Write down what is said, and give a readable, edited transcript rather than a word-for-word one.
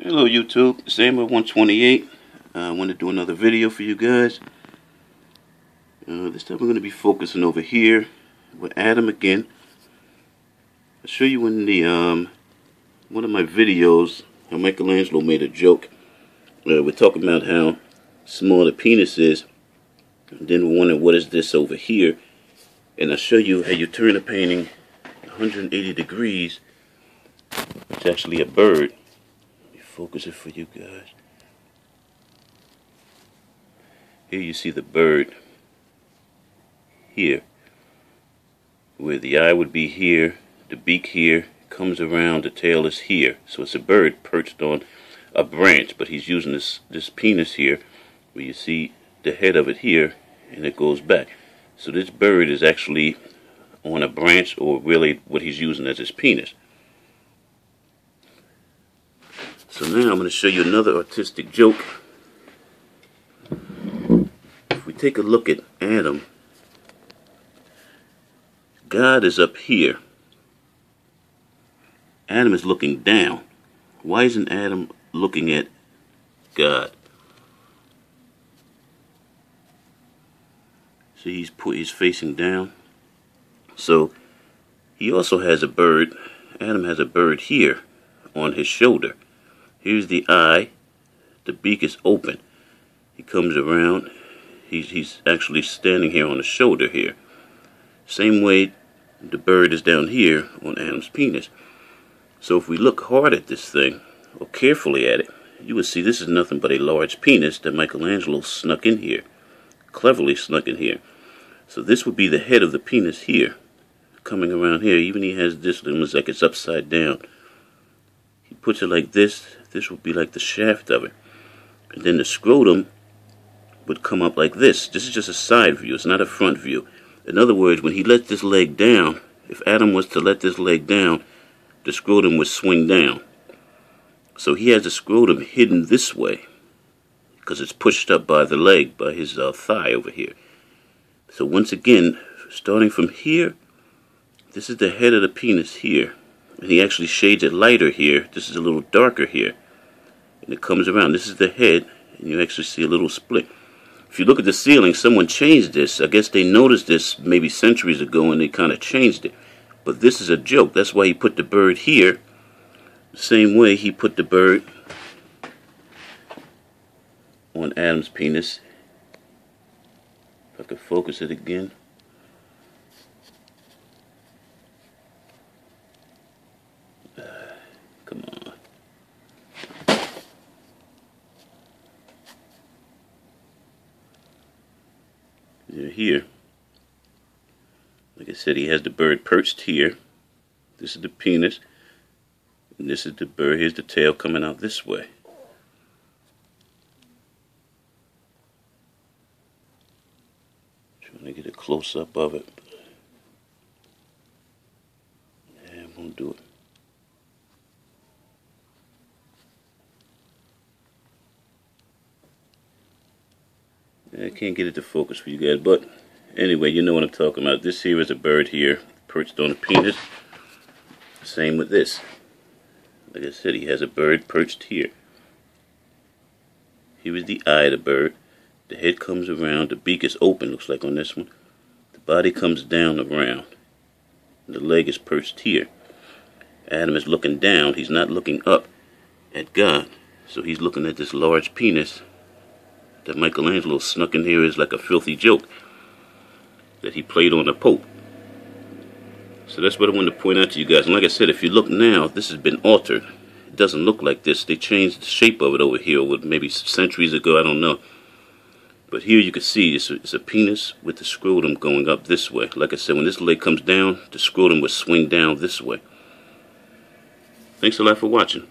Hello YouTube, Samuel128. I want to do another video for you guys. This time we're going to be focusing over here with Adam again. I'll show you in the one of my videos how Michelangelo made a joke. We're talking about how small the penis is, and then we're wondering what is this over here. And I'll show you how you turn a painting 180 degrees. It's actually a bird. Focus it for you guys. Here you see the bird here, where the eye would be here, the beak here, comes around, the tail is here. So it's a bird perched on a branch, but he's using this penis here, where you see the head of it here, and it goes back. So this bird is actually on a branch, or really what he's using as his penis. So now I'm going to show you another artistic joke. If we take a look at Adam, God is up here. Adam is looking down. Why isn't Adam looking at God? See, he's facing down. So he also has a bird. Adam has a bird here on his shoulder. Here's the eye. The beak is open. He comes around. He's actually standing here on the shoulder here. Same way the bird is down here on Adam's penis. So if we look hard at this thing, or carefully at it, you will see this is nothing but a large penis that Michelangelo snuck in here. Cleverly snuck in here. So this would be the head of the penis here. Coming around here. Even he has this, it looks like it's upside down. He puts it like this. This would be like the shaft of it. And then the scrotum would come up like this. This is just a side view. It's not a front view. In other words, when he lets this leg down, if Adam was to let this leg down, the scrotum would swing down. So he has the scrotum hidden this way, because it's pushed up by the leg, by his thigh over here. So once again, starting from here, this is the head of the penis here. And he actually shades it lighter here. This is a little darker here. And it comes around. This is the head. And you actually see a little split. If you look at the ceiling, someone changed this. I guess they noticed this maybe centuries ago and they kind of changed it. But this is a joke. That's why he put the bird here. The same way he put the bird on Adam's penis. If I could focus it again. Come on. They're here. Like I said, he has the bird perched here. This is the penis. And this is the bird. Here's the tail coming out this way. Trying to get a close-up of it. Yeah, I won't do it. I can't get it to focus for you guys, but anyway, you know what I'm talking about. This here is a bird here, perched on a penis. Same with this. Like I said, he has a bird perched here. Here is the eye of the bird. The head comes around, the beak is open, looks like on this one. The body comes down around. The leg is perched here. Adam is looking down, he's not looking up at God. So he's looking at this large penis that Michelangelo snuck in here is like a filthy joke that he played on the Pope. So that's what I wanted to point out to you guys. And like I said, if you look now, this has been altered. It doesn't look like this. They changed the shape of it over here, maybe centuries ago, I don't know. But here you can see it's a penis with the scrotum going up this way. Like I said, when this leg comes down, the scrotum will swing down this way. Thanks a lot for watching.